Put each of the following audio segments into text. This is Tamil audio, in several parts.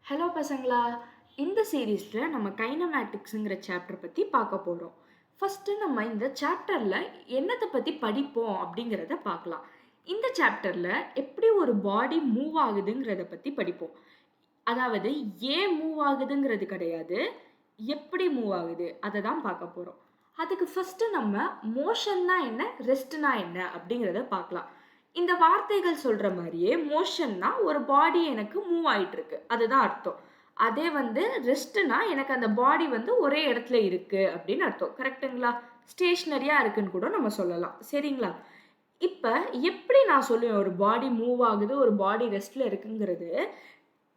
ஹலோ பசங்களா! இந்த சீரீஸில் நம்ம கைனமேட்டிக்ஸுங்கிற சாப்டர் பற்றி பார்க்க போகிறோம். ஃபஸ்ட்டு நம்ம இந்த சாப்டரில் என்னத்தை பற்றி படிப்போம் அப்படிங்கிறத பார்க்கலாம். இந்த சாப்டரில் எப்படி ஒரு பாடி மூவ் ஆகுதுங்கிறத பற்றி படிப்போம். அதாவது ஏன் மூவ் ஆகுதுங்கிறது கிடையாது, எப்படி மூவ் ஆகுது அதை தான் பார்க்க போகிறோம். அதுக்கு ஃபஸ்ட்டு நம்ம மோஷன்னா என்ன, ரெஸ்ட்னா என்ன அப்படிங்கிறத பார்க்கலாம். இந்த வார்த்தைகள் சொல்ற மாதிரியே மோஷன்னா ஒரு பாடி எனக்கு மூவ் ஆயிட்டு இருக்கு, அதுதான் அர்த்தம். அதே வந்து ரெஸ்ட்னா எனக்கு அந்த பாடி வந்து ஒரே இடத்துல இருக்கு அப்படின்னு அர்த்தம். கரெக்ட்டுங்களா? ஸ்டேஷனரியா இருக்குன்னு கூட நம்ம சொல்லலாம். சரிங்களா? இப்ப எப்படி நான் சொல்லுவேன் ஒரு பாடி மூவ் ஆகுது, ஒரு பாடி ரெஸ்ட்ல இருக்குங்கிறது,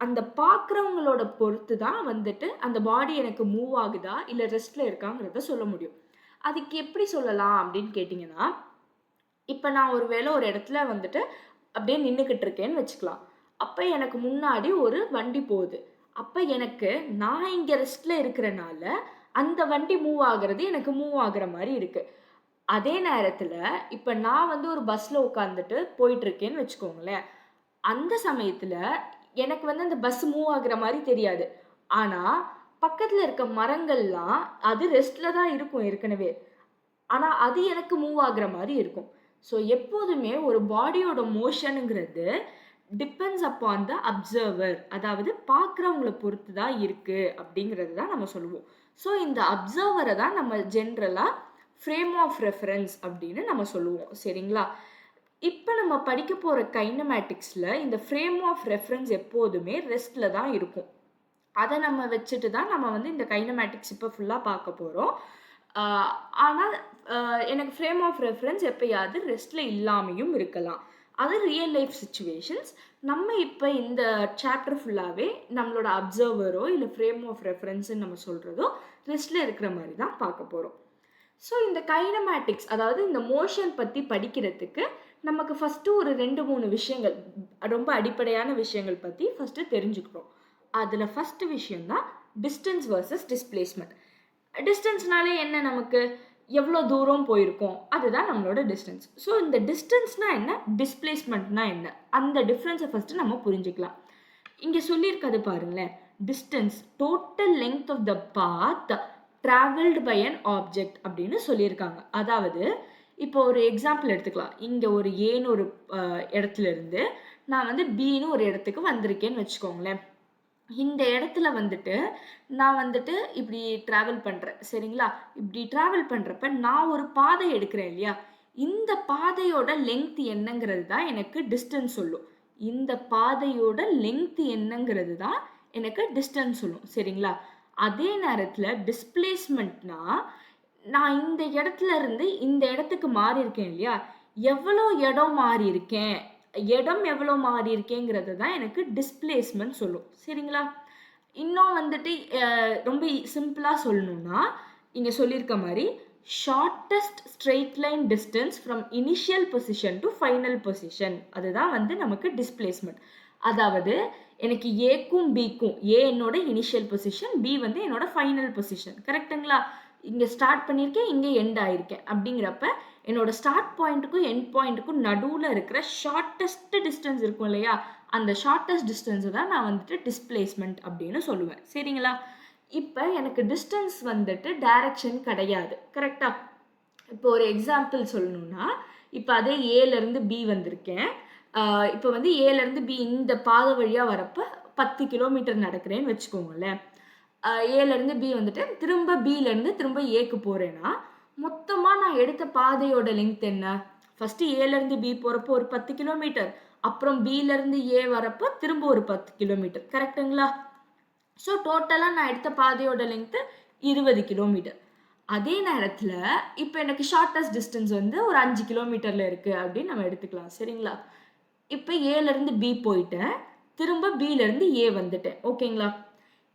அந்த பார்க்குறவங்களோட பொறுத்து தான் வந்துட்டு அந்த பாடி எனக்கு மூவ் ஆகுதா, இல்ல ரெஸ்ட்ல இருக்காங்கிறத சொல்ல முடியும். அதுக்கு எப்படி சொல்லலாம் அப்படின்னு கேட்டீங்கன்னா, இப்ப நான் ஒரு வேளை ஒரு இடத்துல வந்துட்டு அப்படியே நின்னுகிட்டு இருக்கேன்னு வச்சுக்கலாம். அப்ப எனக்கு முன்னாடி ஒரு வண்டி போகுது. அப்ப எனக்கு நான் இங்க ரெஸ்ட்ல இருக்கிறனால, அந்த வண்டி மூவ் ஆகுறது எனக்கு மூவ் ஆகுற மாரி இருக்கு. அதே நேரத்துல, இப்ப நான் வந்து ஒரு பஸ்ல உட்கார்ந்துட்டு போயிட்டுருக்கேன்னு வச்சுக்கோங்களேன். அந்த சமயத்துல எனக்கு வந்து அந்த பஸ் மூவ் ஆகுற மாரி தெரியாது. ஆனா, பக்கத்துல இருக்க மரங்கள்லாம் அது ரெஸ்ட்ல தான் இருக்கும் ஏற்கனவே. ஆனா, அது எனக்கு மூவ் ஆகுற மாரி இருக்கும். ஸோ, எப்போதுமே ஒரு பாடியோட மோஷன்ங்கிறது டிபெண்ட்ஸ் அப்பான் த அப்சர்வர். அதாவது பார்க்குறவங்கள பொறுத்து தான் இருக்கு அப்படிங்கிறது தான் நம்ம சொல்லுவோம். ஸோ, இந்த அப்சர்வர தான் நம்ம ஜென்ரலா ஃப்ரேம் ஆஃப் ரெஃபரன்ஸ் அப்படின்னு நம்ம சொல்லுவோம். சரிங்களா? இப்ப நம்ம படிக்க போற கைனமேட்டிக்ஸ்ல இந்த ஃப்ரேம் ஆஃப் ரெஃபரன்ஸ் எப்போதுமே ரெஸ்ட்ல தான் இருக்கும். அத நம்ம வச்சுட்டு தான் நம்ம வந்து இந்த கைனமேட்டிக்ஸ் இப்ப ஃபுல்லா பார்க்க போறோம். ஆ ஆனா, எனக்கு ஃப்ரேம் ஆஃப் ரெஃபரன்ஸ் எப்பயாவது ரெஸ்ட்ல இல்லாமயும் இருக்கலாம். அது ரியல் லைஃப் சிச்சுவேஷன்ஸ். நம்ம இப்ப இந்த சாப்டர் ஃபுல்லாவே நம்மளோட அப்சர்வரோ, இல்ல ஃப்ரேம் ஆஃப் ரெஃபரன்ஸ்ன்னு நம்ம சொல்றதோ, ரெஸ்ட்ல இருக்கிற மாரி தான் பார்க்க போறோம். ஸோ இந்த கைனமேட்டிக்ஸ் அதாவது இந்த மோஷன் பத்தி படிக்கிறதுக்கு நமக்கு ஃபர்ஸ்ட்டு ஒரு 2, 3 விஷயங்கள் ரொம்ப அடிப்படையான விஷயங்கள் பத்தி ஃபர்ஸ்ட்டு தெரிஞ்சுக்கணும். அதுல ஃபர்ஸ்ட் விஷயம் தான் டிஸ்டன்ஸ் வெர்சஸ் டிஸ்பிளேஸ்மென்ட். டிஸ்டன்ஸ்னாலே என்ன நமக்கு? எவ்வளோ தூரம் போயிருக்கோம். அதுதான் நம்மளோட டிஸ்டன்ஸ். ஸோ இந்த டிஸ்டன்ஸ்னா என்ன? டிஸ்பிளேஸ்மென்ட்னா என்ன? அந்த டிஃபரன்ஸ ஃபர்ஸ்ட்டு நம்ம புரிஞ்சுக்கலாம். இங்க சொல்லியிருக்கது பாருங்களேன். Distance total length of the path travelled by an object அப்படின்னு சொல்லியிருக்காங்க. அதாவது இப்போ ஒரு எக்ஸாம்பிள் எடுத்துக்கலாம். இங்க ஒரு ஏன்னு ஒரு இடத்துல இருந்து நான் வந்து பின்னு ஒரு இடத்துக்கு வந்திருக்கேன்னு வச்சுக்கோங்களேன். இந்த இடத்துல வந்துட்டு நான் வந்துட்டு இப்படி டிராவல் பண்றேன். சரிங்களா? இப்படி டிராவல் பண்றப்ப நான் ஒரு பாதை எடுக்கிறேன் இல்லையா? இந்த பாதையோட லெங்த் என்னங்கிறது தான் எனக்கு டிஸ்டன்ஸ் சொல்லும். இந்த பாதையோட லெங்த் என்னங்கிறது தான் எனக்கு டிஸ்டன்ஸ் சொல்லும். சரிங்களா? அதே நேரத்துல டிஸ்பிளேஸ்மென்ட்னா, நான் இந்த இடத்துல இருந்து இந்த இடத்துக்கு மாறியிருக்கேன் இல்லையா? எவ்வளோ இடம் மாறியிருக்கேன், இடம் எவ்வளோ மாறியிருக்கேங்கிறது தான் எனக்கு டிஸ்பிளேஸ்மென்ட் சொல்லும். சரிங்களா? இன்னும் வந்துட்டு ரொம்ப சிம்பிளா சொல்லணும்னா, இங்க சொல்லியிருக்க மாரி, shortest straight line distance from initial position to final position. அதுதான் வந்து நமக்கு டிஸ்பிளேஸ்மென்ட். அதாவது எனக்கு ஏக்கும் பிக்கும் ஏ என்னோட இனிஷியல் பொசிஷன், பி வந்து என்னோட ஃபைனல் பொசிஷன். கரெக்ட்டுங்களா? இங்க ஸ்டார்ட் பண்ணியிருக்கேன், இங்க எண்ட் ஆயிருக்கேன். அப்படிங்கிறப்ப என்னோட ஸ்டார்ட் பாயிண்ட்டுக்கும் எண்ட் பாயிண்ட்டுக்கும் நடுவுல இருக்கிற ஷார்ட்டஸ்ட் டிஸ்டன்ஸ் இருக்கும் இல்லையா? அந்த ஷார்ட்டஸ்ட் டிஸ்டன்ஸ தான் நான் வந்துட்டு டிஸ்பிளேஸ்மென்ட் அப்படின்னு சொல்லுவேன். சரிங்களா? இப்ப எனக்கு டிஸ்டன்ஸ் வந்துட்டு டைரக்ஷன் கிடையாது. கரெக்ட்டா? இப்போ ஒரு எக்ஸாம்பிள் சொல்லணும்னா, இப்ப அதே ஏலருந்து பி வந்திருக்கேன். இப்ப வந்து ஏலருந்து பி இந்த பாதை வழியா வரப்ப 10 கிலோமீட்டர் நடக்கிறேன்னு வச்சுக்கோங்களேன். ஏலருந்து பி வந்துட்டேன். திரும்ப பிலருந்து திரும்ப ஏக்கு போறேன்னா, மொத்தமா நான் எடுத்த பாதையோட லெங்த் என்ன? ஃபர்ஸ்ட்டு ஏலருந்து பி போறப்போ ஒரு 10 கிலோமீட்டர். அப்புறம் பிலருந்து ஏ வரப்போ திரும்ப ஒரு 10 கிலோமீட்டர். கரெக்ட்டுங்களா? ஸோ டோட்டலா நான் எடுத்த பாதையோட லெங்த் 20 கிலோமீட்டர். அதே நேரத்துல, இப்ப எனக்கு ஷார்ட்டஸ்ட் டிஸ்டன்ஸ் வந்து ஒரு 5 கிலோமீட்டர்ல இருக்கு அப்படின்னு நம்ம எடுத்துக்கலாம். சரிங்களா? இப்ப ஏலருந்து பி போயிட்டேன். திரும்ப பிலருந்து ஏ வந்துட்டேன். ஓகேங்களா?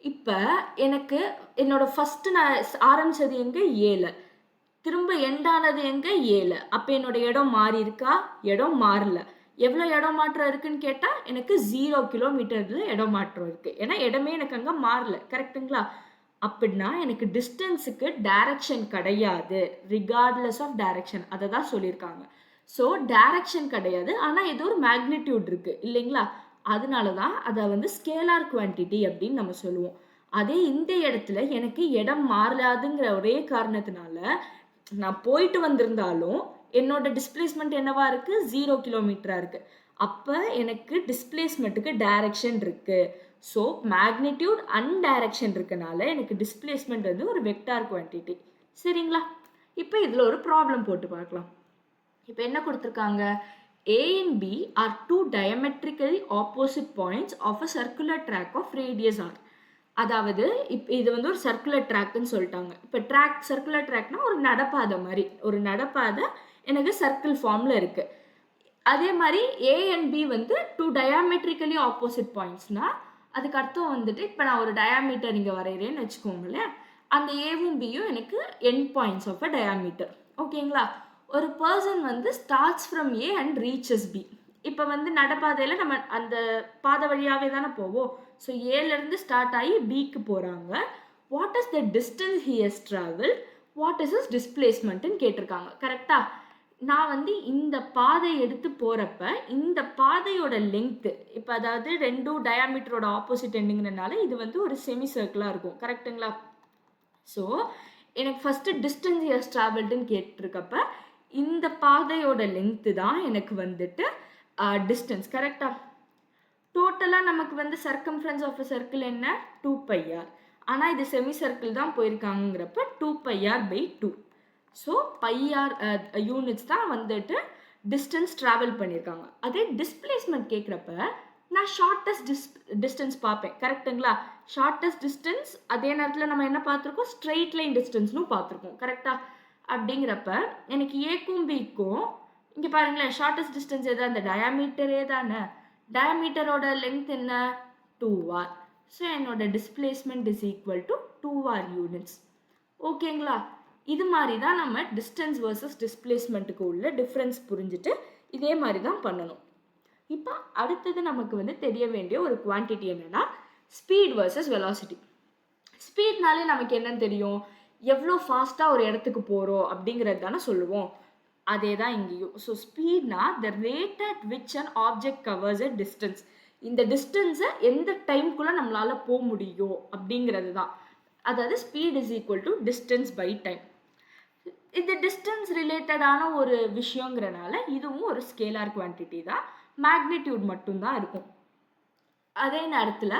இப்ப எனக்கு என்னோட ஃபர்ஸ்ட் நான் ஆரம்பிச்சது எங்க? ஏல. திரும்ப எண்ட் ஆனது எங்க? ஏல. அப்ப என்னோட இடம் மாறி இருக்கா? இடம் மாறல. எவ்வளோ இடம் மாற்றம் இருக்குன்னு கேட்டா, எனக்கு 0 கிலோமீட்டர்ல இடம் மாற்றம் இருக்கு. ஏன்னா இடமே எனக்கு அங்க மாறல. கரெக்ட்டுங்களா? அப்படின்னா எனக்கு டிஸ்டன்ஸுக்கு டைரக்ஷன் கிடையாது. Regardless of direction. அத தான் சொல்லியிருக்காங்க. ஸோ டைரக்ஷன் கிடையாது. ஆனா ஏதோ ஒரு மேக்னிட்யூட் இருக்கு. இல்லைங்களா? அதனால தான் அதை வந்து ஸ்கேலார் குவான்டிட்டி அப்படின்னு நம்ம சொல்லுவோம். அதே இந்த இடத்துல எனக்கு இடம் மாறலாதுங்கிற ஒரே காரணத்தினால நான் போயிட்டு வந்திருந்தாலும் என்னோட டிஸ்பிளேஸ்மெண்ட் என்னவா இருக்கு? 0 கிலோமீட்டரா இருக்கு. அப்ப எனக்கு டிஸ்பிளேஸ்மெண்ட்டுக்கு டைரக்ஷன் இருக்கு. ஸோ மேக்னிடியூட் அண்ட் டைரக்ஷன் இருக்கனால எனக்கு டிஸ்பிளேஸ்மெண்ட் வந்து ஒரு வெக்டார் குவான்டிட்டி. சரிங்களா? இப்போ இதுல ஒரு ப்ராப்ளம் போட்டு பார்க்கலாம். இப்போ என்ன கொடுத்துருக்காங்க? A and B are two diametrically opposite points of a circular track of radius r. அதாவது இது வந்து ஒரு சர்க்குலர் ட்ராக்னு சொல்லிட்டாங்க. இப்போ சர்க்குலர் ட்ராக்னா ஒரு நடப்பாதை மாதிரி, ஒரு நடப்பாதை எனக்கு சர்க்கிள் ஃபார்ம்ல இருக்கு. அதே மாதிரி ஏ அண்ட் பி வந்து டூ டயாமெட்ரிக்கலி ஆப்போசிட் பாயிண்ட்ஸ்னா அதுக்கு அர்த்தம் வந்துட்டு இப்போ நான் ஒரு டயாமீட்டர் இங்கே வரைகிறேன்னு வச்சுக்கோங்களேன். அந்த ஏவும் பியும் எனக்கு end points of a diameter. ஓகேங்களா? ஒரு பர்சன் வந்து starts from A and reaches B. இப்போ வந்து நடப்பாதையில் நம்ம அந்த பாதை வழியாகவே தானே போவோம். ஸோ ஏலேருந்து ஸ்டார்ட் ஆகி பிக்கு போகிறாங்க. What is the distance he has travel, what is is டிஸ்பிளேஸ்மெண்ட்டுன்னு கேட்டிருக்காங்க. கரெக்டாக? நான் வந்து இந்த பாதை எடுத்து போகிறப்ப இந்த பாதையோட லெங்க்த்து, இப்போ அதாவது ரெண்டும் டயாமீட்டரோட ஆப்போசிட் எண்டுங்கிறனால இது வந்து ஒரு செமி சர்க்கிளாக இருக்கும். கரெக்டுங்களா? ஸோ எனக்கு ஃபஸ்ட்டு டிஸ்டன்ஸ் ஹஸ் ட்ராவல்டுன்னு கேட்டிருக்கப்ப இந்த பாதையோட லெங்க்த்து தான் எனக்கு வந்துட்டு டிஸ்டன்ஸ். கரெக்டாக? டோட்டலாக நமக்கு வந்து சர்க்கம்ஃபரன்ஸ் ஆஃப் அ சர்க்கிள் என்ன? 2πr. ஆனால் இது செமி சர்க்கிள் தான் போயிருக்காங்கிறப்ப 2πr/2. ஸோ πr யூனிட்ஸ் தான் வந்துட்டு டிஸ்டன்ஸ் ட்ராவல் பண்ணியிருக்காங்க. அதே டிஸ்பிளேஸ்மெண்ட் கேட்குறப்ப நான் ஷார்ட்டஸ்ட் டிஸ்டன்ஸ் பார்ப்பேன். கரெக்டுங்களா? ஷார்ட்டஸ்ட் டிஸ்டன்ஸ் அதே நேரத்தில் நம்ம என்ன பார்த்துருக்கோம்? ஸ்ட்ரெயிட் லைன் டிஸ்டன்ஸ்னும் பார்த்துருக்கோம். கரெக்டாக? அப்படிங்கிறப்ப எனக்கு ஏக்கும் பிக்கும் இங்கே பாருங்களேன், ஷார்ட்டஸ்ட் டிஸ்டன்ஸ் எதாவது அந்த டயாமீட்டரே தானே. டயாமீட்டரோட லென்த் என்ன? 2r. ஸோ என்னோட displacement is equal to 2r units. ஓகேங்களா? இது மாதிரி தான் நம்ம டிஸ்டன்ஸ் வர்சஸ் டிஸ்பிளேஸ்மெண்ட்டுக்கு உள்ள டிஃப்ரென்ஸ் புரிஞ்சுட்டு இதே மாதிரி தான் பண்ணணும். இப்போ அடுத்தது நமக்கு வந்து தெரிய வேண்டிய ஒரு குவான்டிட்டி என்னன்னா ஸ்பீட் வர்சஸ் வெலாசிட்டி. ஸ்பீட்னாலே நமக்கு என்னன்னு தெரியும்? எவ்வளோ ஃபாஸ்ட்டாக ஒரு இடத்துக்கு போகிறோம் அப்படிங்கிறது தானே சொல்லுவோம். அதே தான் இங்கேயும். ஸோ ஸ்பீட்னா the rate at which an object covers a distance. இந்த டிஸ்டன்ஸை எந்த டைம்குள்ளே நம்மளால் போக முடியும் அப்படிங்கிறது தான். அதாவது speed is equal to distance by time. இந்த டிஸ்டன்ஸ் ரிலேட்டடான ஒரு விஷயங்கிறனால இதுவும் ஒரு ஸ்கேலார் குவான்டிட்டி தான். மேக்னிடியூட் மட்டும்தான் இருக்கும். அதே நேரத்தில்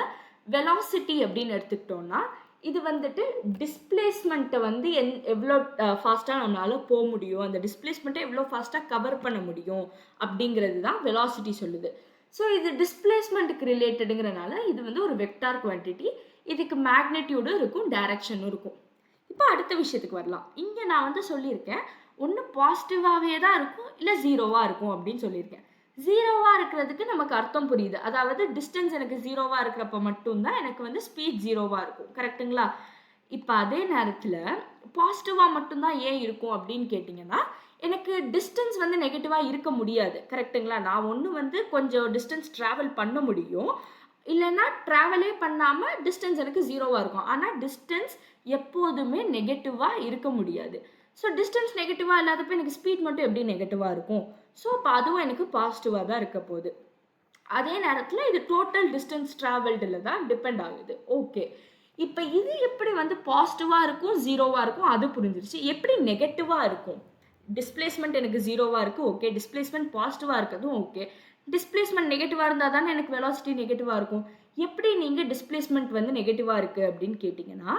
வெலாசிட்டி அப்படின்னு எடுத்துக்கிட்டோம்னா இது வந்துட்டு டிஸ்பிளேஸ்மெண்ட்டை வந்து எவ்வளோ ஃபாஸ்ட்டாக நம்மளால் போக முடியும், அந்த டிஸ்பிளேஸ்மெண்ட்டை எவ்வளோ ஃபாஸ்ட்டாக கவர் பண்ண முடியும் அப்படிங்கிறது தான் வெலாசிட்டி சொல்லுது. ஸோ இது டிஸ்பிளேஸ்மெண்ட்டுக்கு ரிலேட்டடுங்கிறனால இது வந்து ஒரு வெக்டார் குவான்டிட்டி. இதுக்கு மேக்னிடியூடும் இருக்கும், டைரக்ஷனும் இருக்கும். இப்போ அடுத்த விஷயத்துக்கு வரலாம். இங்கே நான் வந்து சொல்லியிருக்கேன் ஒன்று பாசிட்டிவாகவே தான் இருக்கும் இல்லை ஜீரோவாக இருக்கும் அப்படின்னு சொல்லியிருக்கேன். ஜீரோவாக இருக்கிறதுக்கு நமக்கு அர்த்தம் புரியுது. அதாவது டிஸ்டன்ஸ் எனக்கு ஜீரோவாக இருக்கிறப்ப மட்டும்தான் எனக்கு வந்து ஸ்பீட் ஜீரோவாக இருக்கும். கரெக்டுங்களா? இப்போ அதே நேரத்தில் பாசிட்டிவாக மட்டும்தான் ஏன் இருக்கும் அப்படின்னு கேட்டிங்கன்னா எனக்கு டிஸ்டன்ஸ் வந்து நெகட்டிவாக இருக்க முடியாது. கரெக்டுங்களா? நான் ஒன்று வந்து கொஞ்சம் டிஸ்டன்ஸ் ட்ராவல் பண்ண முடியும், இல்லைன்னா ட்ராவலே பண்ணாமல் டிஸ்டன்ஸ் எனக்கு ஜீரோவாக இருக்கும். ஆனால் டிஸ்டன்ஸ் எப்போதுமே நெகட்டிவாக இருக்க முடியாது. ஸோ டிஸ்டன்ஸ் நெகட்டிவாக இல்லாதப்போ எனக்கு ஸ்பீட் மட்டும் எப்படி நெகட்டிவாக இருக்கும்? ஸோ அப்போ அதுவும் எனக்கு பாசிட்டிவாக தான் இருக்க போகுது. அதே நேரத்தில் இது டோட்டல் டிஸ்டன்ஸ் ட்ராவல்டில் தான் டிபெண்ட் ஆகுது. ஓகே, இப்போ இது எப்படி வந்து பாசிட்டிவாக இருக்கும் ஜீரோவாக இருக்கும் அது புரிஞ்சிருச்சு. எப்படி நெகட்டிவாக இருக்கும்? டிஸ்பிளேஸ்மெண்ட் எனக்கு ஜீரோவாக இருக்குது, ஓகே. டிஸ்பிளேஸ்மெண்ட் பாசிட்டிவாக இருக்கிறதும் ஓகே. டிஸ்பிளேஸ்மெண்ட் நெகட்டிவாக இருந்தால் தானே எனக்கு வெலாசிட்டி நெகட்டிவாக இருக்கும். எப்படி நீங்கள் டிஸ்பிளேஸ்மெண்ட் வந்து நெகட்டிவாக இருக்குது அப்படின்னு கேட்டிங்கன்னா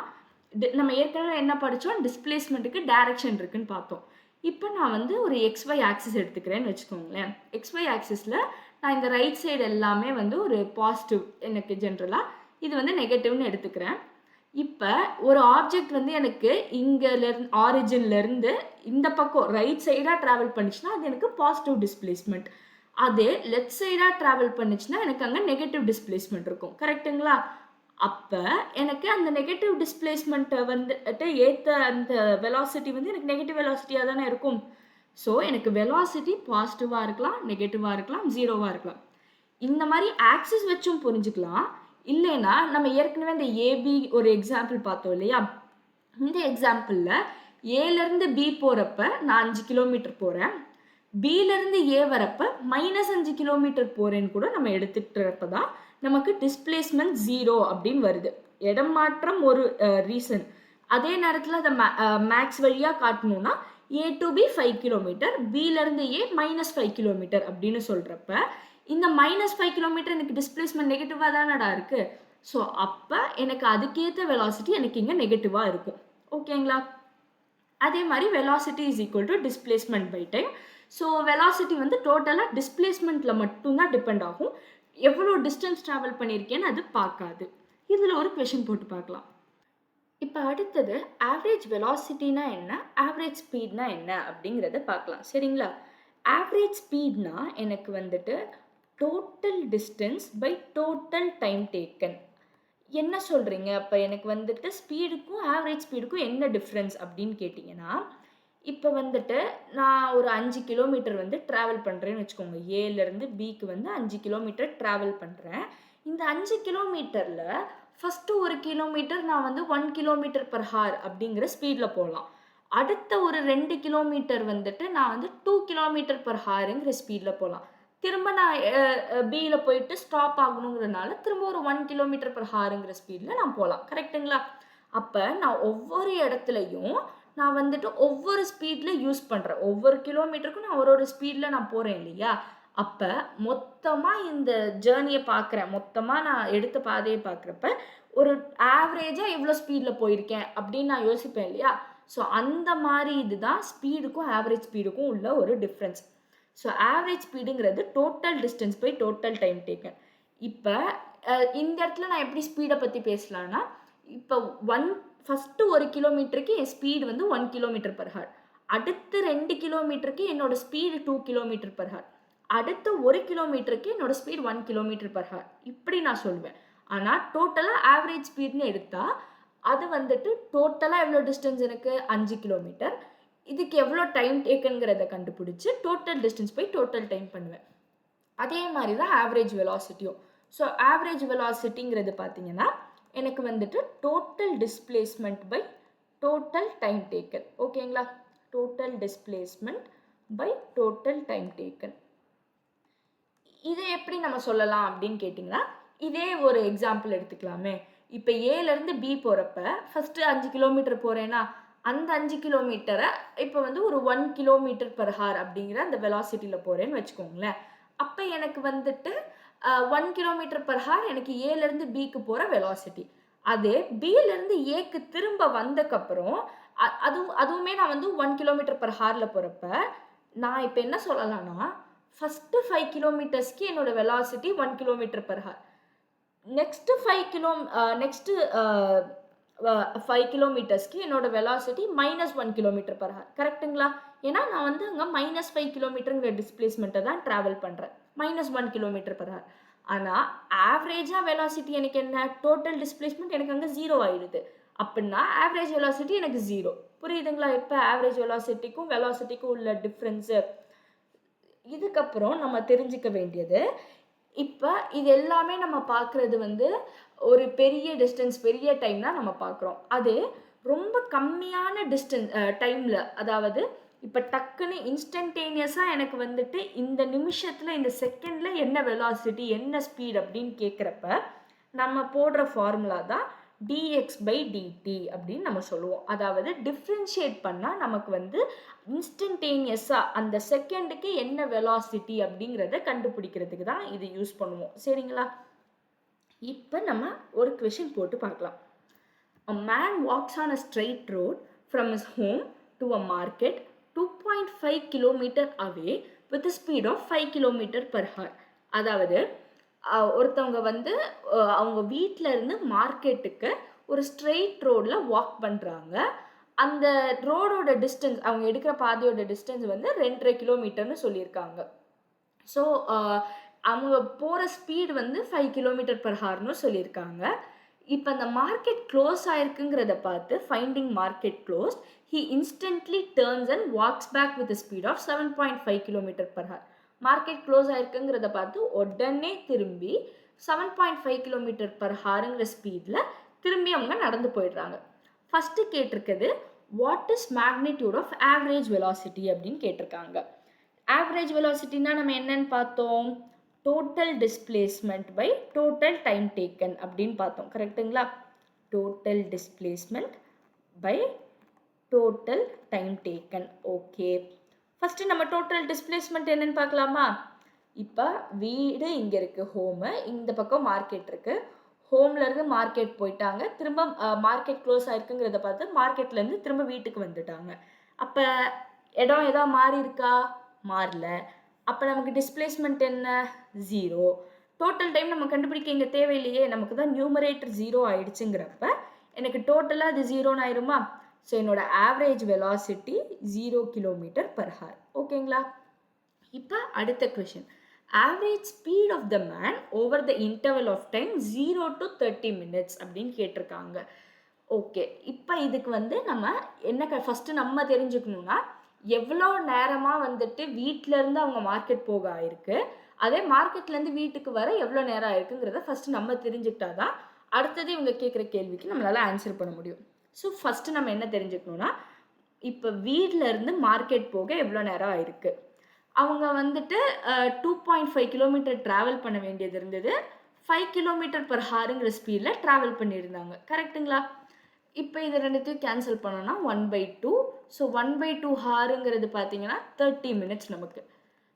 நம்ம ஏற்கனவே என்ன படித்தோம்? டிஸ்பிளேஸ்மெண்ட்டுக்கு டைரக்ஷன் இருக்குன்னு பார்த்தோம். இப்போ நான் வந்து ஒரு XY ஆக்சிஸ் எடுத்துக்கிறேன்னு வச்சுக்கோங்களேன். XY ஆக்சிஸில் நான் இந்த ரைட் சைடு எல்லாமே வந்து ஒரு பாசிட்டிவ், எனக்கு ஜென்ரலாக இது வந்து நெகட்டிவ்னு எடுத்துக்கிறேன். இப்போ ஒரு ஆப்ஜெக்ட் வந்து எனக்கு இங்கேருந்து ஆரிஜின்லேருந்து இந்த பக்கம் ரைட் சைடாக ட்ராவல் பண்ணிச்சுன்னா அது எனக்கு பாசிட்டிவ் டிஸ்பிளேஸ்மெண்ட். அதே லெஃப்ட் சைடாக ட்ராவல் பண்ணிச்சுன்னா எனக்கு அங்கே நெகட்டிவ் டிஸ்பிளேஸ்மெண்ட் இருக்கும். கரெக்டுங்களா? அப்போ எனக்கு அந்த நெகட்டிவ் டிஸ்பிளேஸ்மெண்ட்டை வந்துட்டு ஏற்ற அந்த வெலாசிட்டி வந்து எனக்கு நெகட்டிவ் வெலாசிட்டியாக தானே இருக்கும். ஸோ எனக்கு வெலாசிட்டி பாசிட்டிவாக இருக்கலாம், நெகட்டிவாக இருக்கலாம், ஜீரோவாக இருக்கலாம். இந்த மாதிரி ஆக்சிஸ் வச்சும் புரிஞ்சுக்கலாம். இல்லைன்னா நம்ம ஏற்கனவே இந்த ஏபி ஒரு எக்ஸாம்பிள் பார்த்தோம் இல்லையா? இந்த எக்ஸாம்பிளில் ஏலேருந்து பி போகிறப்ப நான் 5 கிலோமீட்டர் போகிறேன். பியிலேருந்து ஏ வரப்ப -5 கிலோமீட்டர் போகிறேன்னு கூட நம்ம எடுத்துக்கிறப்ப தான் நமக்கு டிஸ்பிளேஸ்மெண்ட் 0 அப்படின்னு வருது. இடம் மாற்றம் ஒரு ரீசன். அதே நேரத்தில் அதை மேக்ஸ் வழியாக காட்டணும்னா ஏ டு பி 5 கிலோமீட்டர், பியிலேருந்து ஏ -5 கிலோமீட்டர் அப்படின்னு சொல்கிறப்ப இந்த -5 கிலோமீட்டர் எனக்கு டிஸ்பிளேஸ்மெண்ட் நெகட்டிவாக தானடா இருக்குது. ஸோ அப்போ எனக்கு அதுக்கேற்ற வெலாசிட்டி எனக்கு இங்கே நெகட்டிவாக இருக்கும். ஓகேங்களா? அதே மாதிரி velocity is equal to displacement by time. So velocity வந்து டோட்டலாக டிஸ்பிளேஸ்மெண்ட்டில் மட்டும்தான் டிபெண்ட் ஆகும். எவ்வளோ டிஸ்டன்ஸ் ட்ராவல் பண்ணியிருக்கேன்னு அது பார்க்காது. இதில் ஒரு கொஷின் போட்டு பார்க்கலாம். இப்போ அடுத்தது ஆவரேஜ் வெலாசிட்டினா என்ன, ஆவரேஜ் ஸ்பீட்னா என்ன அப்படிங்கிறத பார்க்கலாம். சரிங்களா? ஆவரேஜ் ஸ்பீட்னா எனக்கு வந்துட்டு total distance by total time taken. என்ன சொல்கிறீங்க? அப்போ எனக்கு வந்துட்டு ஸ்பீடுக்கும் ஆவரேஜ் ஸ்பீடுக்கும் என்ன டிஃப்ரென்ஸ் அப்படின்னு கேட்டிங்கன்னா, இப்போ வந்துட்டு நான் ஒரு 5 கிலோமீட்டர் வந்து ட்ராவல் பண்ணுறேன்னு வச்சுக்கோங்க. ஏலேருந்து பிக்கு வந்து 5 கிலோமீட்டர் ட்ராவல் பண்ணுறேன். இந்த 5 கிலோமீட்டரில் ஃபஸ்ட்டு 1 கிலோமீட்டர் நான் வந்து 1 கிலோமீட்டர் பர் ஹார் அப்படிங்கிற ஸ்பீடில் போகலாம். அடுத்த ஒரு 2 கிலோமீட்டர் வந்துட்டு நான் வந்து 2 கிலோமீட்டர் பர் ஹாருங்கிற ஸ்பீடில் போகலாம். திரும்ப நான் பியில் போயிட்டு ஸ்டாப் ஆகணுங்கிறதுனால திரும்ப ஒரு 1 கிலோமீட்டர் பர் ஹாருங்கிற ஸ்பீடில் நான் போகலாம். கரெக்டுங்களா? அப்போ நான் ஒவ்வொரு இடத்துலையும் நான் வந்துட்டு ஒவ்வொரு ஸ்பீடில் யூஸ் பண்ணுறேன். ஒவ்வொரு கிலோமீட்டருக்கும் நான் ஒரு ஸ்பீடில் நான் போகிறேன் இல்லையா? அப்போ மொத்தமாக இந்த ஜேர்னியை பார்க்குறேன். மொத்தமாக நான் எடுத்த பாதையை பார்க்குறப்ப ஒரு ஆவரேஜாக எவ்வளோ ஸ்பீடில் போயிருக்கேன் அப்படின்னு நான் யோசிப்பேன் இல்லையா? ஸோ அந்த மாதிரி இதுதான் ஸ்பீடுக்கும் ஆவரேஜ் ஸ்பீடுக்கும் உள்ள ஒரு டிஃப்ரென்ஸ். ஸோ ஆவரேஜ் ஸ்பீடுங்கிறது total distance by total time taken. இப்போ இந்த இடத்துல நான் எப்படி ஸ்பீடை பற்றி பேசலான்னா, இப்போ ஃபஸ்ட்டு 1 கிலோமீட்டருக்கு என் ஸ்பீடு வந்து 1 கிலோமீட்டர் பர் ஹார். அடுத்த 2 கிலோமீட்டருக்கு என்னோட ஸ்பீடு 2 கிலோமீட்டர் பர் ஹார். அடுத்த 1 கிலோமீட்டருக்கு என்னோட ஸ்பீட் 1 கிலோமீட்டர் பர் ஹார். இப்படி நான் சொல்லுவேன். ஆனால் டோட்டலாக ஆவரேஜ் ஸ்பீட்னு எடுத்தால் அது வந்துட்டு டோட்டலாக எவ்வளோ டிஸ்டன்ஸ் எனக்கு 5 கிலோமீட்டர். இதுக்கு எவ்வளோ டைம் டேக்குங்கிறத கண்டுபிடிச்சி total distance by total time பண்ணுவேன். அதே மாதிரி தான் ஆவரேஜ் வெலாசிட்டியும். ஸோ ஆவரேஜ் வெலாசிட்டிங்கிறது பார்த்தீங்கன்னா எனக்கு வந்துட்டு total displacement by total time taken. ஓகேங்களா? Total displacement by total time taken. இதை எப்படி நம்ம சொல்லலாம் அப்படின்னு கேட்டிங்கன்னா, இதே ஒரு எக்ஸாம்பிள் எடுத்துக்கலாமே. இப்போ ஏலேருந்து பி போகிறப்ப ஃபஸ்ட்டு 5 கிலோமீட்டர் போகிறேன்னா அந்த 5 கிலோமீட்டரை இப்போ வந்து ஒரு 1 கிலோமீட்டர் பர் ஹார் அப்படிங்கிற அந்த வெலாசிட்டியில் போகிறேன்னு வச்சுக்கோங்களேன். அப்போ எனக்கு வந்துட்டு 1 கிலோமீட்டர் பர் ஹார் எனக்கு ஏலேருந்து பிக்கு போகிற வெலாசிட்டி. அதே பியிலேருந்து ஏக்கு திரும்ப வந்தக்கப்புறம் அதுவுமே நான் வந்து 1 கிலோமீட்டர் பர் ஹாரில் போகிறப்ப நான் இப்போ என்ன சொல்லலாம்னா, ஃபஸ்ட்டு 5 கிலோமீட்டர்ஸ்க்கு என்னோட velocity 1 kilometre per hour. Next 5 கிலோமீட்டர்ஸ்க்கு என்னோட வெலாசிட்டி -1 கிலோமீட்டர் பர் ஹார். கரெக்டுங்களா? ஏன்னா நான் வந்து அங்கே -5 கிலோமீட்டருங்கிற டிஸ்பிளேஸ்மெண்ட்டை தான் ட்ராவல் பண்ணுறேன். -1 கிலோமீட்டர் பர் ஹார். ஆனால் ஆவரேஜாக வெலாசிட்டி எனக்கு என்ன? டோட்டல் டிஸ்பிளேஸ்மெண்ட் எனக்கு அங்கே 0 ஆயிடுது. அப்படின்னா ஆவரேஜ் வெலாசிட்டி எனக்கு 0. புரியுதுங்களா? இப்போ ஆவரேஜ் வெலாசிட்டிக்கும் உள்ள டிஃப்ரென்ஸு. இதுக்கப்புறம் நம்ம தெரிஞ்சுக்க வேண்டியது, இப்போ இது எல்லாமே நம்ம பார்க்குறது வந்து ஒரு பெரிய டிஸ்டன்ஸ், பெரிய டைம் தான் நம்ம பார்க்குறோம். அது ரொம்ப கம்மியான டைமில், அதாவது இப்போ டக்குன்னு இன்ஸ்டன்டேனியஸாக எனக்கு வந்துட்டு இந்த நிமிஷத்தில் இந்த செகண்டில் என்ன வெலாசிட்டி என்ன ஸ்பீட் அப்படின்னு கேட்குறப்ப நம்ம போடுற ஃபார்முலா தான் dx/dt அப்படின்னு நம்ம சொல்லுவோம். அதாவது டிஃப்ரென்ஷியேட் பண்ணால் நமக்கு வந்து இன்ஸ்டன்டேனியஸாக அந்த செகண்டுக்கு என்ன வெலாசிட்டி அப்படிங்கிறத கண்டுபிடிக்கிறதுக்கு தான் இது யூஸ் பண்ணுவோம். சரிங்களா? இப்போ நம்ம ஒரு கொஷின் போட்டு பார்க்கலாம். A man walks on a straight road from his home to a market 2.5 km away with a speed of 5 km per hour. அதாவது ஒருத்தவங்க வந்து அவங்க வீட்டில் இருந்து மார்க்கெட்டுக்கு ஒரு ஸ்ட்ரெயிட் ரோடில் வாக் பண்ணுறாங்க. அந்த ரோடோட டிஸ்டன்ஸ், அவங்க எடுக்கிற பாதையோட டிஸ்டன்ஸ் வந்து 2.5 கிலோமீட்டர்னு சொல்லியிருக்காங்க. ஸோ அவங்க போகிற ஸ்பீடு வந்து 5 கிலோமீட்டர் பர் ஹார்னு சொல்லியிருக்காங்க. இப்போ அந்த மார்க்கெட் க்ளோஸ் ஆயிருக்குங்கிறத பார்த்து finding market close, he instantly turns and walks back with a speed of 7.5 km per hour. Market close ஆயிருக்குங்கிறத பார்த்து உடனே திரும்பி 7.5 km per hourங்கிற ஸ்பீடில் திரும்பி அவங்க நடந்து போயிடுறாங்க. ஃபஸ்ட்டு கேட்டிருக்குது what is magnitude of average velocity அப்படின்னு கேட்டிருக்காங்க. ஆவரேஜ் வெலாசிட்டினா நம்ம என்னன்னு பார்த்தோம்? Total displacement by total time taken அப்படின்னு பார்த்தோம். கரெக்ட்டுங்களா? Total displacement by total time taken. Okay. First நம்ம டோட்டல் டிஸ்பிளேஸ்மெண்ட் என்னன்னு பார்க்கலாமா? இப்போ வீடு இங்கே இருக்குது, ஹோமு. இந்த பக்கம் மார்க்கெட் இருக்குது. ஹோம்லேருந்து மார்க்கெட் போயிட்டாங்க. திரும்ப மார்க்கெட் க்ளோஸ் ஆயிருக்குங்கிறத பார்த்து மார்க்கெட்லேருந்து திரும்ப வீட்டுக்கு வந்துட்டாங்க. அப்போ இடம் ஏதாவது மாறி இருக்கா? மாறல. அப்போ நமக்கு டிஸ்பிளேஸ்மெண்ட் என்ன? 0. டோட்டல் டைம் நம்ம கண்டுபிடிக்க இங்கே தேவையில்லையே, நமக்கு தான் நியூமரேட்டர் 0 ஆயிடுச்சுங்கிறப்ப எனக்கு டோட்டலாக அது 0ன்னு ஆயிருமா? ஸோ என்னோட ஆவரேஜ் வெலாசிட்டி 0 km/h. ஓகேங்களா? இப்போ அடுத்த question, average speed of the man over the interval of time 0 to 30 minutes அப்படின்னு கேட்டிருக்காங்க. ஓகே, இப்போ இதுக்கு வந்து நம்ம என்ன ஃபஸ்ட்டு நம்ம தெரிஞ்சுக்கணுன்னா, எவ்வளோ நேரமாக வந்துட்டு வீட்டிலேருந்து அவங்க மார்க்கெட் போக ஆயிருக்கு, அதே மார்க்கெட்லேருந்து வீட்டுக்கு வர எவ்வளோ நேரம் ஆயிருக்குங்கிறத ஃபஸ்ட்டு நம்ம தெரிஞ்சுக்கிட்டா தான் அடுத்தது இவங்க கேட்குற கேள்விக்கு நம்மளால் ஆன்சர் பண்ண முடியும். ஸோ ஃபஸ்ட்டு நம்ம என்ன தெரிஞ்சுக்கணுன்னா, இப்போ வீட்டிலேருந்து மார்க்கெட் போக எவ்வளோ நேரம் ஆயிருக்கு. அவங்க வந்துட்டு 2.5 கிலோமீட்டர் ட்ராவல் பண்ண வேண்டியது இருந்தது. 5 km/hங்கிற ஸ்பீடில் ட்ராவல் பண்ணியிருந்தாங்க. கரெக்டுங்களா? இப்போ இது ரெண்டுத்தையும் கேன்சல் பண்ணோன்னா 1/2. ஸோ 1/2 ஹாருங்கிறது பார்த்தீங்கன்னா 30 minutes நமக்கு.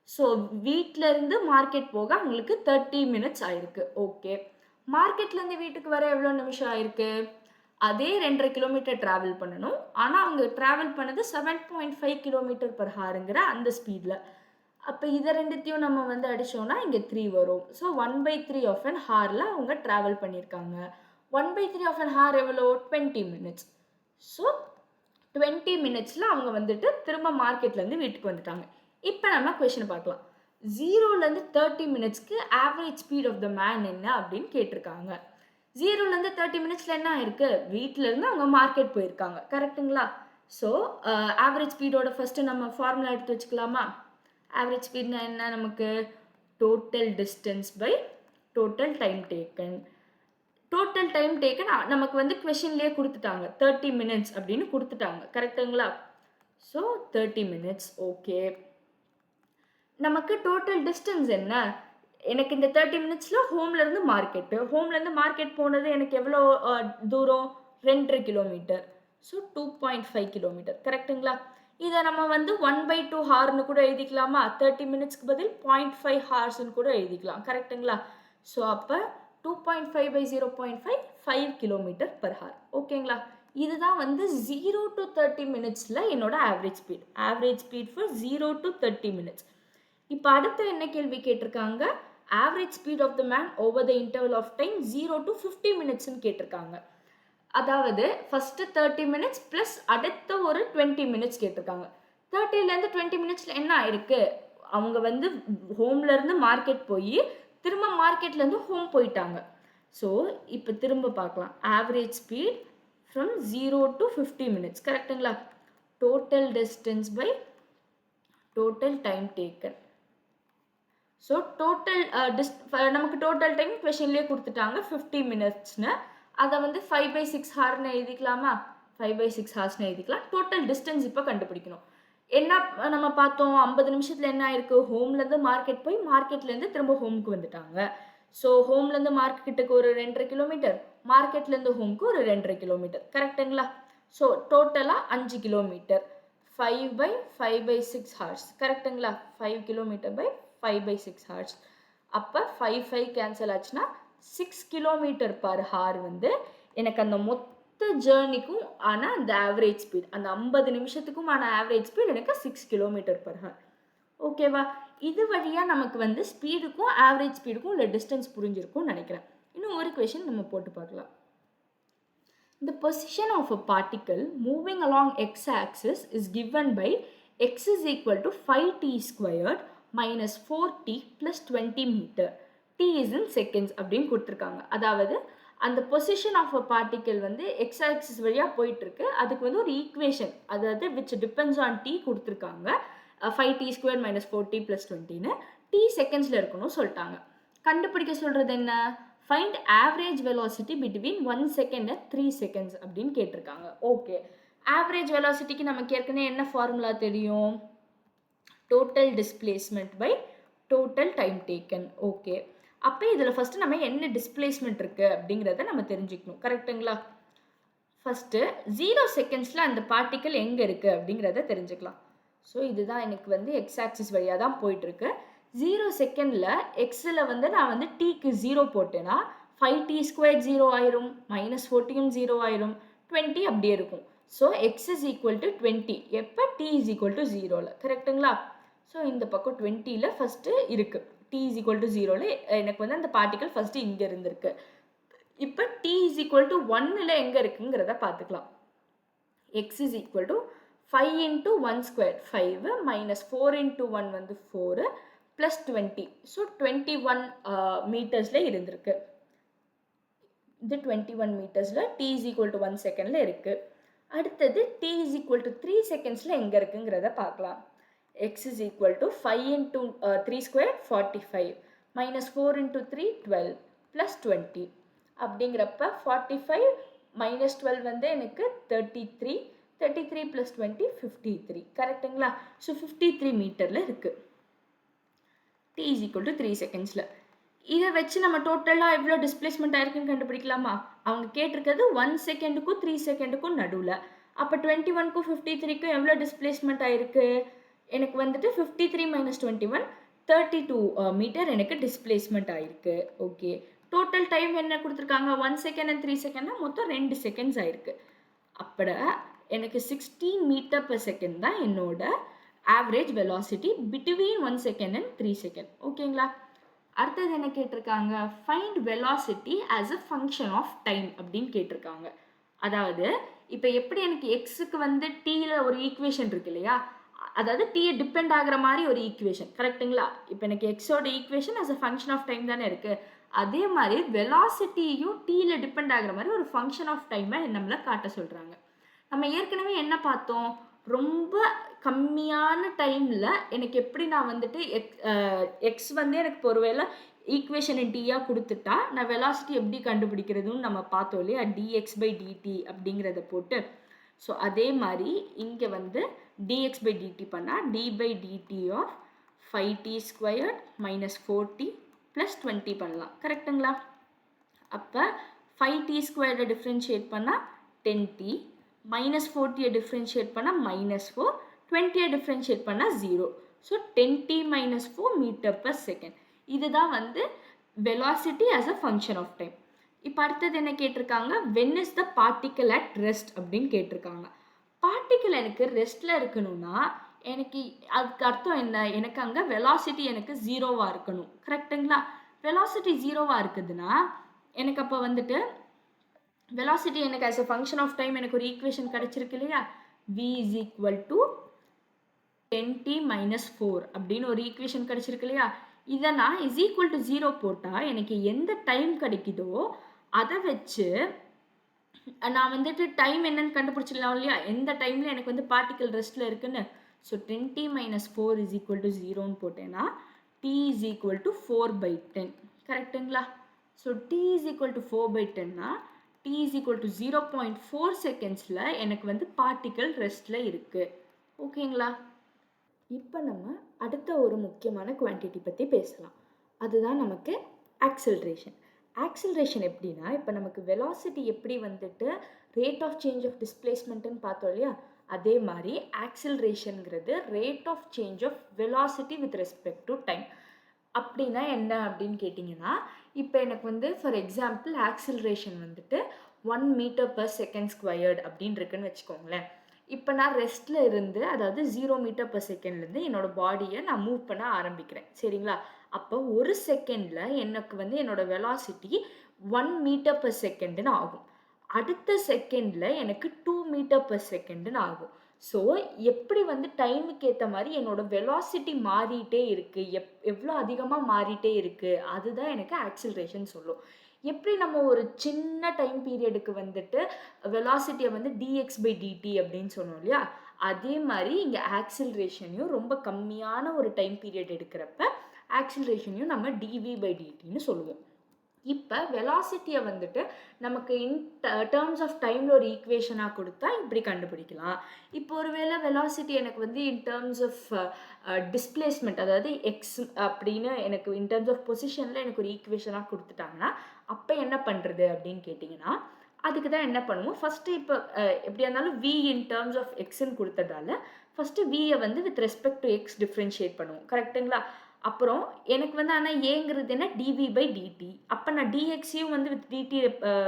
ஸோ வீட்டிலேருந்து மார்க்கெட் போக அவங்களுக்கு 30 minutes ஆயிருக்கு. ஓகே, மார்க்கெட்லேருந்து வீட்டுக்கு வர எவ்வளோ நிமிஷம் ஆயிருக்கு? அதே 2.5 கிலோமீட்டர் ட்ராவல் பண்ணணும். ஆனால் அவங்க ட்ராவல் பண்ணது 7.5 km/hங்கிற அந்த ஸ்பீடில். அப்போ இதை ரெண்டுத்தையும் நம்ம வந்து அடித்தோன்னா இங்கே 3 வரும். ஸோ 1/3 ஆஃப் அன் ஹாரில் அவங்க ட்ராவல் பண்ணியிருக்காங்க. 1/3 ஆஃப் அன் ஹார் எவ்வளோ? 20 minutes. ஸோ 20 minutesல அவங்க வந்துட்டு திரும்ப மார்க்கெட்லேருந்து வீட்டுக்கு வந்துட்டாங்க. இப்போ நம்ம கொஷினை பார்க்கலாம். 0லேருந்து 30 minutesக்கு average speed of the man என்ன அப்படின்னு கேட்டிருக்காங்க. 0லேருந்து 30 minutesல என்ன ஆயிருக்கு? வீட்டிலேருந்து அவங்க மார்க்கெட் போயிருக்காங்க. கரெக்டுங்களா? ஸோ ஆவரேஜ் ஸ்பீடோட ஃபஸ்ட்டு நம்ம ஃபார்முலா எடுத்து வச்சுக்கலாமா? ஆவரேஜ் ஸ்பீட்னா என்ன நமக்கு? Total distance by total time taken. Total time taken நமக்கு வந்து கொஷின்லேயே கொடுத்துட்டாங்க, 30 minutes அப்படின்னு கொடுத்துட்டாங்க. கரெக்டுங்களா? ஸோ 30 minutes. ஓகே, நமக்கு டோட்டல் டிஸ்டன்ஸ் என்ன? எனக்கு இந்த 30 minutesல ஹோம்லேருந்து மார்க்கெட் போனது எனக்கு எவ்வளோ தூரம்? 2.5 கிலோமீட்டர். So 2.5 kilometre. கரெக்டுங்களா? இதை நம்ம வந்து 1/2 ஹார்னு கூட எழுதிக்கலாமா? 30 minutesக்கு பதில் 0.5 ஹார்ஸ்ன்னு கூட எழுதிக்கலாம். கரெக்டுங்களா? ஸோ அப்போ 2.5/0.5 5 km/h. ஓகேங்களா? இதுதான் வந்து 0 to 30 minutesல என்னோட average speed. Average speed for 0 to 30 minutes. இப்போ அடுத்து என்ன கேள்வி கேட்டிருக்காங்க? Average speed of the man over the interval of time 0 to 50 minutesன்னு கேட்டிருக்காங்க. அதாவது ஃபஸ்ட்டு 30 minutes ப்ளஸ் அடுத்த ஒரு 20 minutes கேட்டிருக்காங்க. 30லேருந்து 20 minutesல என்ன ஆயிருக்கு? அவங்க வந்து ஹோம்லேருந்து மார்க்கெட் போய் திரும்ப மார்க்கெட்லேருந்து ஹோம் போயிட்டாங்க. ஸோ இப்போ திரும்ப பார்க்கலாம். Average speed from 0 to 50 minutes. கரெக்டுங்களா? Total distance by total time taken. So total நமக்கு டோட்டல் டைம் கொஷின்லேயே கொடுத்துட்டாங்க 50 minutesன்னு. அதை வந்து 5/6 ஹார்னு எழுதிக்கலாமா? 5/6 ஹார்ஸ்னு எழுதிக்கலாம். டோட்டல் டிஸ்டன்ஸ் இப்போ கண்டுபிடிக்கணும். என்ன நம்ம பார்த்தோம்? 50 நிமிஷத்தில் என்ன ஆயிருக்கு? ஹோம்லேருந்து மார்க்கெட் போய் மார்க்கெட்லேருந்து திரும்ப ஹோமுக்கு வந்துட்டாங்க. ஸோ ஹோம்லேருந்து மார்க்கெட்டுக்கு ஒரு 2.5 கிலோமீட்டர், மார்க்கெட்லேருந்து ஹோமுக்கு ஒரு 2.5 கிலோமீட்டர். கரெக்டுங்களா? ஸோ டோட்டலாக 5 கிலோமீட்டர். 5/5/6 ஹார்ஸ். கரெக்டுங்களா? 5 கிலோமீட்டர் பை 5/6 ஹார்ஸ். அப்போ 5 கேன்சல் ஆச்சுன்னா 6 km/h வந்து எனக்கு அந்த மொத்த ஜேர்னிக்கும் ஆனால் அந்த ஆவரேஜ் ஸ்பீட், அந்த 50 நிமிஷத்துக்கும் ஆன ஆவரேஜ் ஸ்பீட் எனக்கு 6 km/h. ஓகேவா? இது வழியாக நமக்கு வந்து ஸ்பீடுக்கும் ஆவரேஜ் ஸ்பீடுக்கும் உள்ள டிஸ்டன்ஸ் புரிஞ்சிருக்கும்னு நினைக்கிறேன். இன்னும் ஒரு கொஷின் நம்ம போட்டு பார்க்கலாம். The position of a particle moving along x-axis is given by x is equal to 5t squared minus 4t plus 20 meter. t is in seconds அப்படின்னு கொடுத்துருக்காங்க. அதாவது அந்த பொசிஷன் ஆஃப் அ பார்ட்டிக்கல் வந்து எக்ஸ் ஆக்சிஸ் வழியாக போயிட்டுருக்கு. அதுக்கு வந்து ஒரு ஈக்குவேஷன், அதாவது விச் டிபெண்ட்ஸ் ஆன் t கொடுத்துருக்காங்க. 5t squared minus 4t plus 20ன்னு t செகண்ட்ஸில் இருக்கணும்னு சொல்லிட்டாங்க. கண்டுபிடிக்க சொல்கிறது என்ன? Find average velocity between 1 second and 3 seconds அப்படின்னு கேட்டிருக்காங்க. ஓகே, ஆவரேஜ் வெலாசிட்டிக்கு நமக்கு ஏற்கனவே என்ன ஃபார்முலா தெரியும்? Total displacement by total time taken. Okay, அப்போ இதில் ஃபஸ்ட்டு நம்ம என்ன டிஸ்பிளேஸ்மெண்ட் இருக்குது அப்படிங்கிறத நம்ம தெரிஞ்சுக்கணும். கரெக்டுங்களா? ஃபஸ்ட்டு 0 செகண்ட்ஸில் அந்த பார்ட்டிக்கல் எங்கே இருக்குது அப்படிங்கிறத தெரிஞ்சுக்கலாம். ஸோ இதுதான் எனக்கு வந்து எக்ஸ் ஆக்சிஸ் வழியாக தான் போயிட்டுருக்கு. 0 செகண்டில் எக்ஸில் வந்து நான் வந்து டீக்கு 0 போட்டேன்னா 5t² 0 ஆயிரும், -40யும் 0 ஆயிரும், 20 அப்படியே இருக்கும். So X is equal to 20 எப்போ t இஸ் ஈக்குவல் டு 0ல். கரெக்டுங்களா? ஸோ இந்த பக்கம் 20ல் ஃபஸ்ட்டு இருக்குது, t இஸ் ஈக்குவல் டு 0ல் எனக்கு வந்து அந்த பார்ட்டிக்கல் ஃபஸ்ட்டு இங்கே இருந்திருக்கு. இப்போ t இஸ் ஈக்குவல் டு 1ல் எங்கே இருக்குங்கிறத பார்த்துக்கலாம். x is equal to 5 into 1 square 5 minus 4 into 1 வந்து 4 plus 20. ஸோ 21 மீட்டர்ஸில் இருந்திருக்கு. இது 21 மீட்டர்ஸில் t is equal to 1 செகண்டில் இருக்குது. அடுத்தது t is equal to 3 செகண்ட்ஸில் எங்கே இருக்குங்கிறத பார்க்கலாம். x is equal to 5 into 3 square 45 minus 4 into 3 12 plus 20. அப்படிங்கிறப்ப 45 minus 12 வந்து எனக்கு 33, 33 plus 20 53. கரெக்டுங்களா? ஸோ 53 மீட்டரில் இருக்குது. t is equal to 3 செகண்ட்ஸில். இதை வச்சு நம்ம டோட்டலாக எவ்வளோ டிஸ்பிளேஸ்மெண்ட் ஆயிருக்குன்னு கண்டுபிடிக்கலாமா? அவங்க கேட்டிருக்கிறது 1 செகண்டுக்கும் 3 செகண்டுக்கும் நடுவில். அப்போ 21க்கும் 53க்கும் எவ்வளோ டிஸ்பிளேஸ்மெண்ட் ஆயிருக்கு? எனக்கு வந்துட்டு 53 minus 21 32 மீட்டர் எனக்கு டிஸ்பிளேஸ்மெண்ட் ஆயிருக்கு. ஓகே, டோட்டல் டைம் என்ன கொடுத்துருக்காங்க? 1 செகண்ட் அண்ட் 3 செகண்ட்னா மொத்தம் 2 செகண்ட்ஸ் ஆயிருக்கு. அப்போ எனக்கு 16 மீட்டர் per செகண்ட் தான் என்னோட average velocity between 1 second and 3 second. ஓகேங்களா? அடுத்தது என்ன கேட்டிருக்காங்க? Find velocity as a function of time அப்படின்னு கேட்டிருக்காங்க. அதாவது இப்போ எப்படி எனக்கு எக்ஸுக்கு வந்து டீயில் ஒரு ஈக்குவேஷன் இருக்கு இல்லையா, அதாவது டீயை டிபெண்ட் ஆகிற மாதிரி ஒரு ஈக்குவேஷன். கரெக்டுங்களா? இப்போ எனக்கு எக்ஸோட equation as a function of time தானே இருக்குது. அதே மாதிரி வெலாசிட்டியும் டீயில் டிபெண்ட் ஆகிற மாதிரி ஒரு ஃபங்க்ஷன் ஆஃப் டைமை நம்மளை காட்ட சொல்கிறாங்க. நம்ம ஏற்கனவே என்ன பார்த்தோம்? ரொம்ப கம்மியான டைமில் எனக்கு எப்படி நான் வந்துட்டு எக்ஸ் வந்து எனக்கு ஒருவேளை ஈக்குவேஷனை டீயாக கொடுத்துட்டா நான் வெலாசிட்டி எப்படி கண்டுபிடிக்கிறதுன்னு நம்ம பார்த்தோம் இல்லையா, dx/dt அப்படிங்கிறத போட்டு. ஸோ அதே மாதிரி இங்கே வந்து dx/dt பண்ணால் d/dt of 5t² minus 4t plus 20 பண்ணலாம். கரெக்டுங்களா? அப்போ 5t² டிஃப்ரென்ஷியேட் பண்ணால் 10t, minus 40 டிஃப்ரென்ஷியேட் பண்ணால் -4, 20 டிஃப்ரென்ஷியேட் பண்ணால் 0. So 10t minus 4 metre per second. இதுதான் வந்து velocity as a function of time. இப்போ அடுத்தது என்ன கேட்டிருக்காங்க? When is the particle at rest அப்படின்னு கேட்டிருக்காங்க. பார்ட்டிக்கல் எனக்கு ரெஸ்ட்டில் இருக்கணும்னா எனக்கு அதுக்கு அர்த்தம் என்ன? எனக்கு அங்கே வெலாசிட்டி எனக்கு 0வாக இருக்கணும். கரெக்டுங்களா? வெலாசிட்டி 0வாக இருக்குதுன்னா எனக்கு அப்போ வந்துட்டு வெலாசிட்டி எனக்கு as a function of time எனக்கு ஒரு ஈக்குவேஷன் கிடச்சிருக்கு இல்லையா, v is equal to 10t minus 4 அப்படின்னு ஒரு ஈக்குவேஷன் கிடச்சிருக்கு இல்லையா. இதை நான் is equal to 0 போட்டால் எனக்கு எந்த டைம் கிடைக்குதோ அதை வச்சு நான் வந்துட்டு டைம் என்னன்னு கண்டுபிடிச்சிடலாம் இல்லையா, எந்த டைமில் எனக்கு வந்து பார்ட்டிக்கல் ரெஸ்ட்டில் இருக்குன்னு. So 10t minus 4 is equal to 0ன்னு போட்டேன்னா t is equal to 4/10. கரெக்டுங்களா? So t is equal to 4/10னா t is equal to 0.4 செகண்ட்ஸில் எனக்கு வந்து பார்ட்டிக்கல் ரெஸ்ட்டில் இருக்குது. ஓகேங்களா? இப்போ நம்ம அடுத்த ஒரு முக்கியமான குவான்டிட்டி பற்றி பேசலாம். அதுதான் நமக்கு ஆக்சிலரேஷன். ஆக்சிலரேஷன் எப்படின்னா, இப்போ நமக்கு வெலாசிட்டி எப்படி வந்துட்டு ரேட் ஆஃப் சேஞ்ச் ஆஃப் டிஸ்பிளேஸ்மெண்ட்டுன்னு பார்த்தோம் இல்லையா, அதே மாதிரி ஆக்சிலரேஷனுங்கிறது rate of change of velocity with respect to time. அப்படின்னா என்ன அப்படின்னு கேட்டிங்கன்னா, இப்போ எனக்கு வந்து ஃபார் எக்ஸாம்பிள் ஆக்சிலரேஷன் வந்துட்டு 1 மீட்டர் per செகண்ட் ஸ்கொயர்டு அப்படின்னு இருக்குன்னு வச்சுக்கோங்களேன். இப்போ நான் ரெஸ்ட்டில் இருந்து, அதாவது 0 மீட்டர் per செகண்ட்லேருந்து என்னோடய பாடியை நான் மூவ் பண்ண ஆரம்பிக்கிறேன். சரிங்களா? அப்போ ஒரு செகண்டில் எனக்கு வந்து என்னோடய வெலாசிட்டி 1 மீட்டர் per செகண்டுன்னு ஆகும். அடுத்த செகண்டில் எனக்கு 2 மீட்டர் per செகண்டுன்னு ஆகும். ஸோ எப்படி வந்து டைமுக்கு ஏற்ற மாதிரி என்னோடய வெலாசிட்டி மாறிட்டே இருக்குது, எவ்வளோ அதிகமாக மாறிட்டே இருக்குது, அதுதான் எனக்கு ஆக்சிலரேஷன் சொல்லும். எப்படி நம்ம ஒரு சின்ன டைம் பீரியடுக்கு வந்துட்டு வெலாசிட்டியை வந்து dx/dt அப்படின்னு சொன்னோம் இல்லையா, அதே மாதிரி இங்கே ஆக்சிலரேஷனையும் ரொம்ப கம்மியான ஒரு டைம் பீரியட் எடுக்கிறப்ப ஆக்சிலரேஷனையும் நம்ம dv/dtன்னு சொல்லுவோம். இப்போ வெலாசிட்டியை வந்துட்டு நமக்கு டேர்ம்ஸ் ஆஃப் டைமில் ஒரு ஈக்குவேஷனாக கொடுத்தா இப்படி கண்டுபிடிக்கலாம். இப்போ ஒருவேளை வெலாசிட்டி எனக்கு வந்து இன் டேர்ம்ஸ் ஆஃப் டிஸ்பிளேஸ்மெண்ட், அதாவது எக்ஸ் அப்படின்னு எனக்கு இன் டேர்ம்ஸ் ஆஃப் பொசிஷனில் எனக்கு ஒரு ஈக்குவேஷனாக கொடுத்துட்டாங்கன்னா அப்போ என்ன பண்ணுறது அப்படின்னு கேட்டிங்கன்னா, அதுக்கு தான் என்ன பண்ணுவோம், ஃபஸ்ட்டு இப்போ எப்படியா இருந்தாலும் வி இன் டேர்ம்ஸ் ஆஃப் எக்ஸ்ன்னு கொடுத்ததால ஃபஸ்ட்டு வியை வந்து with respect to X differentiate பண்ணுவோம். கரெக்டுங்களா? அப்புறம் எனக்கு வந்து ஆனால் ஏங்கிறது என்ன, டிவி பை டிடி. அப்போ நான் டிஎக்ஸையும் வந்து வித் டிடி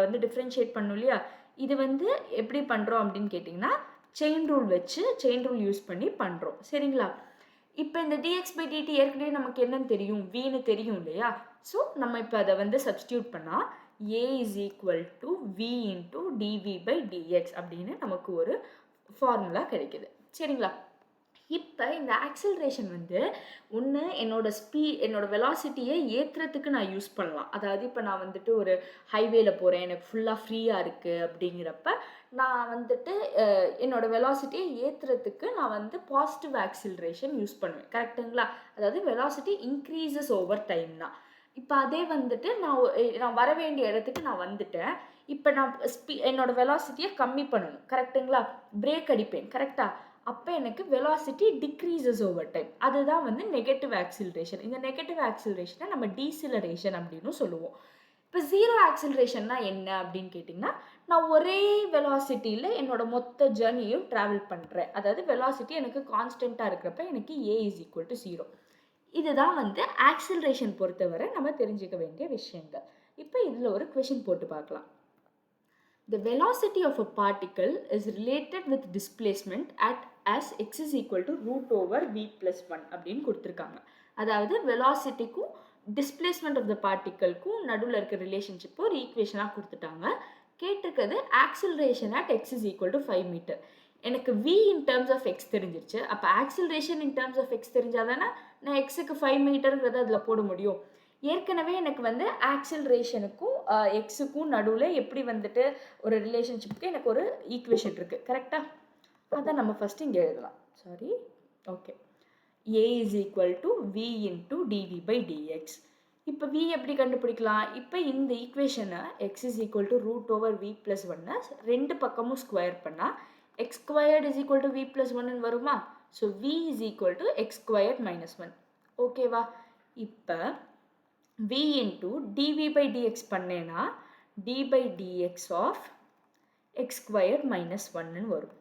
வந்து டிஃப்ரென்ஷியேட் பண்ணும் இல்லையா. இது வந்து எப்படி பண்ணுறோம் அப்படின்னு கேட்டிங்கன்னா, செயின் ரூல் யூஸ் பண்ணி பண்ணுறோம். சரிங்களா? இப்போ இந்த டிஎக்ஸ் பை டிடி ஏற்கனவே நமக்கு என்னன்னு தெரியும், வின்னு தெரியும் இல்லையா. ஸோ நம்ம இப்போ அதை வந்து சப்ஸ்டியூட் பண்ணால் a is equal to v into dv by dx அப்படின்னு நமக்கு ஒரு ஃபார்முலா கிடைக்குது. சரிங்களா? இப்போ இந்த ஆக்சிலரேஷன் வந்து ஒன்று என்னோட வெலாசிட்டியை ஏற்றுறதுக்கு நான் யூஸ் பண்ணலாம். அதாவது இப்போ நான் வந்துட்டு ஒரு ஹைவேல போகிறேன், எனக்கு ஃபுல்லாக ஃப்ரீயாக இருக்குது அப்படிங்கிறப்ப நான் வந்துட்டு என்னோட வெலாசிட்டியை ஏற்றுறதுக்கு நான் வந்து பாசிட்டிவ் ஆக்சிலரேஷன் யூஸ் பண்ணுவேன். கரெக்டுங்களா? அதாவது வெலாசிட்டி இன்க்ரீசஸ் ஓவர் டைம் தான். இப்போ அதே வந்துட்டு நான் வர வேண்டிய இடத்துக்கு நான் வந்துட்டேன். இப்போ நான் என்னோட வெலாசிட்டியை கம்மி பண்ணணும். கரெக்டுங்களா? பிரேக் அடிப்பேன். கரெக்டா? அப்போ எனக்கு வெலாசிட்டி டிக்ரீசஸ் ஓவர் டைம். அதுதான் வந்து நெகட்டிவ் ஆக்சிலரேஷன். இந்த நெகட்டிவ் ஆக்சிலரேஷனை நம்ம டீசிலரேஷன் அப்படின்னு சொல்லுவோம். இப்போ ஜீரோ ஆக்சிலரேஷன்னா என்ன அப்படின்னு கேட்டிங்கன்னா, நான் ஒரே வெலாசிட்டியில் என்னோட மொத்த ஜர்னியும் ட்ராவல் பண்ணுறேன். அதாவது வெலாசிட்டி எனக்கு கான்ஸ்டண்ட்டாக இருக்கிறப்ப எனக்கு ஏ இஸ் ஈக்குவல் டு 0. இதுதான் வந்து ஆக்சிலரேஷன் பொறுத்தவரை நம்ம தெரிஞ்சுக்க வேண்டிய விஷயங்கள். இப்போ இதில் ஒரு கொஷின் போட்டு பார்க்கலாம். The velocity of a particle is related with displacement as x is equal to root over v plus 1 அப்படின்னு கொடுத்துருக்காங்க. அதாவது வெலாசிட்டிக்கும் டிஸ்பிளேஸ்மெண்ட் ஆஃப் த பார்ட்டிக்கலுக்கும் நடுவில் இருக்க ரிலேஷன்ஷிப் ஒரு ஈக்குவேஷனாக கொடுத்துட்டாங்க. கேட்டிருக்கிறது acceleration at x is equal to 5 metre. எனக்கு v in terms of x தெரிஞ்சிருச்சு. அப்போ acceleration in terms of x தெரிஞ்சால் தானே நான் எக்ஸுக்கு 5 மீட்டருங்கிறத அதில் போட முடியும். ஏற்கனவே எனக்கு வந்து ஆக்சிலரேஷனுக்கும் எக்ஸுக்கும் நடுவில் எப்படி வந்துட்டு ஒரு ரிலேஷன்ஷிப்புக்கு எனக்கு ஒரு ஈக்குவேஷன் இருக்குது. கரெக்டாக? அதை நம்ம ஃபஸ்ட்டு இங்கே எழுதலாம். Okay. A is equal to v into dv by dx. இப்போ வி எப்படி கண்டுபிடிக்கலாம்? இப்போ இந்த ஈக்குவேஷனை x is equal to root over v plus 1 ரெண்டு பக்கமும் ஸ்கொயர் பண்ணால் x squared is equal to v plus 1 வருமா? So v is equal to x squared minus 1. ஓகேவா? இப்போ v into dv by dx பண்ணேனா d by dx of x squared minus 1 வரும்.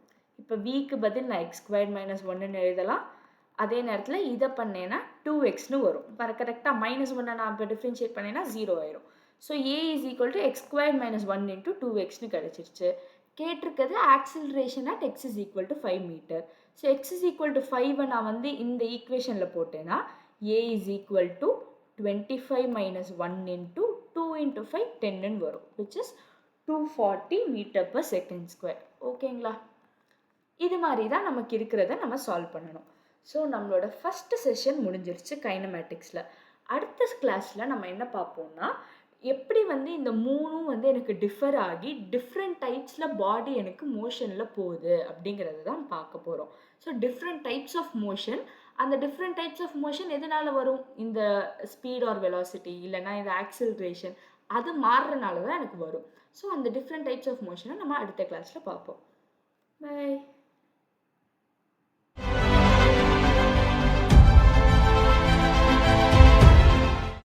இப்போ vக்கு பதில் நான் x squared minus 1 எழுதலாம். அதே நேரத்தில் இதை பண்ணேனா 2x வரும். கரெக்டாக? மைனஸ் 1 நான் இப்போ டிஃப்ரென்ஷியேட் பண்ணேனா 0 ஆயிரும். So a is equal to x squared minus 1 into 2x கிடைச்சிருச்சு. கேட்டிருக்கிறது acceleration at x is equal to 5 metre. So x is equal to 5 நான் வந்து இந்த ஈக்குவேஷனில் போட்டேன்னா a is equal to 25 minus 1 into 2 into 5 10 வரும், which is 240 meter per second square. ஓகேங்களா? இது மாதிரி தான் நமக்கு இருக்கிறத நம்ம சால்வ் பண்ணணும். ஸோ நம்மளோட ஃபஸ்ட்டு செஷன் முடிஞ்சிருச்சு கைனமேட்டிக்ஸில். அடுத்த கிளாஸில் நம்ம என்ன பார்ப்போம்னா, எப்படி வந்து இந்த மூணும் வந்து எனக்கு டிஃபர் ஆகி டிஃப்ரெண்ட் டைப்ஸில் பாடி எனக்கு மோஷனில் போகுது அப்படிங்கிறது தான் பார்க்க போகிறோம். So different types of motion, அந்த டிஃப்ரெண்ட் டைப்ஸ் ஆஃப் மோஷன் எதனால் வரும்? இந்த ஸ்பீட் ஆர் வெலாசிட்டி இல்லைனா இந்த ஆக்சிலரேஷன் அது மாறுறதுனால தான் எனக்கு வரும். ஸோ அந்த டிஃப்ரெண்ட் டைப்ஸ் ஆஃப் மோஷனை நம்ம அடுத்த கிளாஸில் பார்ப்போம். பை.